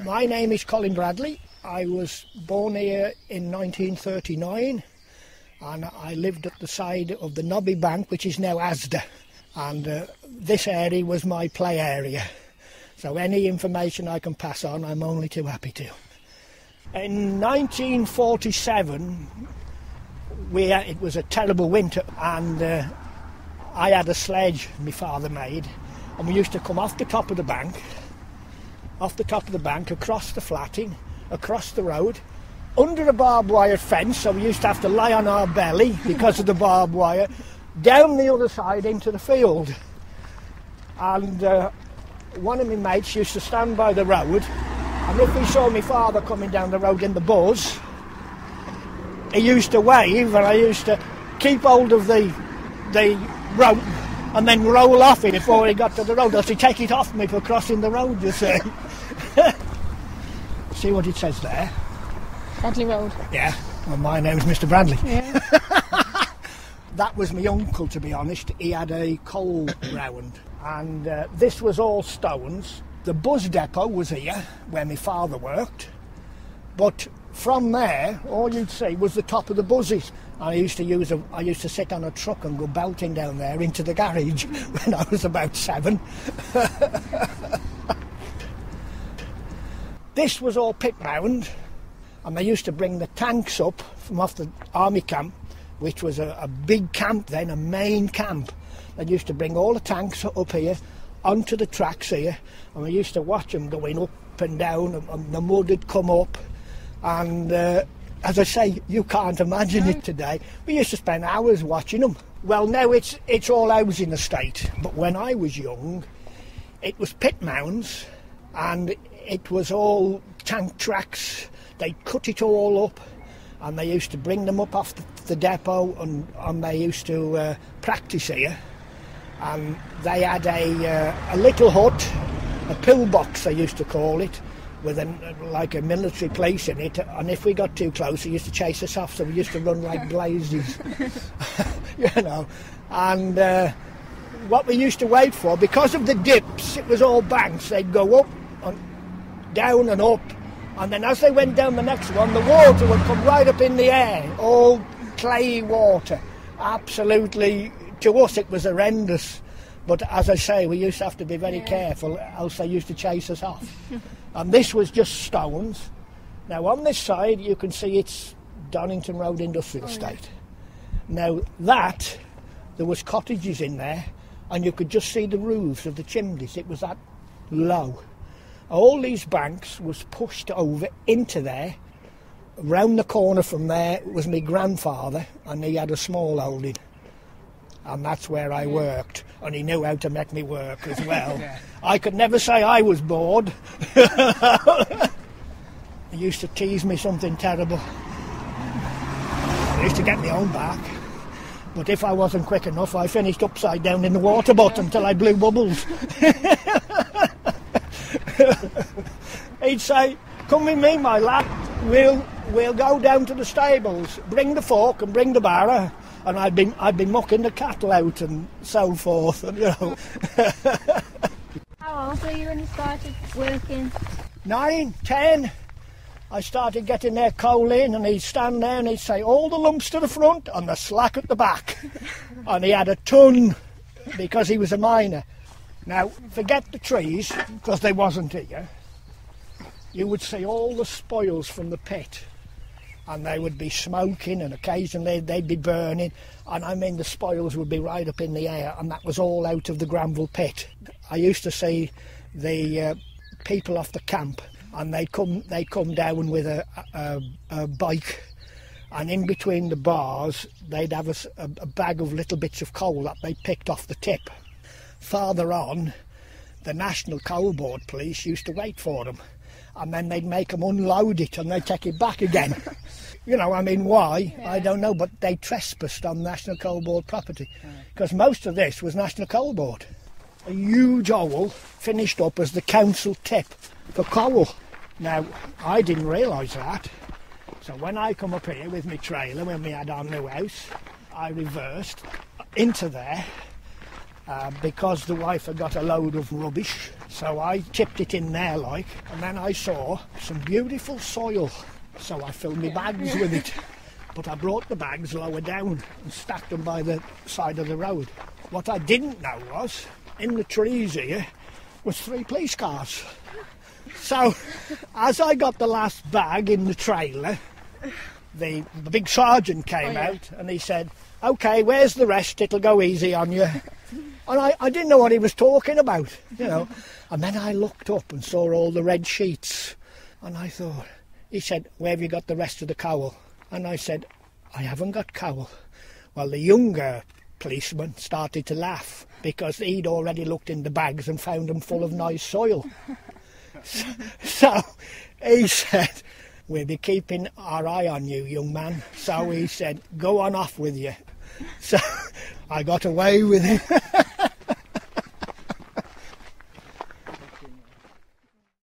My name is Colin Bradley. I was born here in 1939 and I lived at the side of the Nobby Bank, which is now Asda, and this area was my play area. So any information I can pass on, I'm only too happy to. In 1947, it was a terrible winter, and I had a sledge my father made, and we used to come off the top of the bank, across the flatting, across the road, under a barbed wire fence, so we used to have to lie on our belly because of the barbed wire, down the other side into the field. And one of my mates used to stand by the road, and if he saw my father coming down the road in the buzz, he used to wave, and I used to keep hold of the rope and then roll off it before he got to the road, else he'd take it off me for crossing the road, you see. See what it says there? Bradley Road. Yeah, well, my name's Mr. Bradley. Yeah. That was my uncle, to be honest. He had a coal ground, and this was all stones. The bus depot was here, where my father worked, but from there, all you'd see was the top of the buses. I used to sit on a truck and go belting down there into the garage when I was about 7. This was all pit mound, and they used to bring the tanks up from off the army camp, which was a big camp then, a main camp. They used to bring all the tanks up here onto the tracks here, and we used to watch them going up and down, and the mud had come up, and as I say, you can't imagine it today. We used to spend hours watching them. Well, now it's all housing estate, but when I was young, it was pit mounds, and it was all tank tracks. They cut it all up, and they used to bring them up off the depot, and they used to practice here. And they had a little hut, a pillbox they used to call it, with like a military place in it, and if we got too close, he used to chase us off, so we used to run like blazes. You know. And what we used to wait for, because of the dips, it was all banks, they'd go up and down and up, and then as they went down the next one, the water would come right up in the air, all clayey water. Absolutely, to us it was horrendous, but as I say, we used to have to be very careful, else they used to chase us off. And this was just stones. Now on this side you can see it's Donington Road Industrial Estate. Now that, there was cottages in there, and you could just see the roofs of the chimneys. It was that low. All these banks was pushed over into there. Round the corner from there was my grandfather, and he had a small holding, and that's where I worked, and he knew how to make me work as well. I could never say I was bored. He used to tease me something terrible. I used to get my own back, but if I wasn't quick enough, I finished upside down in the water bottom till I blew bubbles. He'd say, "Come with me, my lad, we'll go down to the stables, bring the fork and bring the barrow," and I'd be mucking the cattle out and so forth, and, you know. How old were you when you started working? 9, 10. I started getting their coal in, and he'd stand there and he'd say, "All the lumps to the front and the slack at the back." And he had a ton, because he was a miner. Now, forget the trees, because they wasn't here. You would see all the spoils from the pit, and they would be smoking, and occasionally they'd be burning, and I mean the spoils would be right up in the air, and that was all out of the Granville pit. I used to see the people off the camp, and they'd come down with a bike, and in between the bars they'd have a bag of little bits of coal that they picked off the tip. Farther on, the National Coal Board police used to wait for them, and then they'd make them unload it and they'd take it back again. You know, I mean, why? I don't know, but they trespassed on National Coal Board property, because most of this was National Coal Board. A huge hole finished up as the council tip for coal. Now, I didn't realise that, so when I come up here with my trailer, when we had our new house, I reversed into there, because the wife had got a load of rubbish. So I tipped it in there like, and then I saw some beautiful soil. So I filled my bags with it. But I brought the bags lower down and stacked them by the side of the road. What I didn't know was, in the trees here, was 3 police cars. So, as I got the last bag in the trailer, the big sergeant came out and he said, "OK, where's the rest? It'll go easy on you." And I didn't know what he was talking about, you know. And then I looked up and saw all the red sheets. And I thought, he said, "Where have you got the rest of the cowl?" And I said, "I haven't got cowl." Well, the younger policeman started to laugh because he'd already looked in the bags and found them full of nice soil. So he said, "We'll be keeping our eye on you, young man." So he said, "Go on off with you." So I got away with it.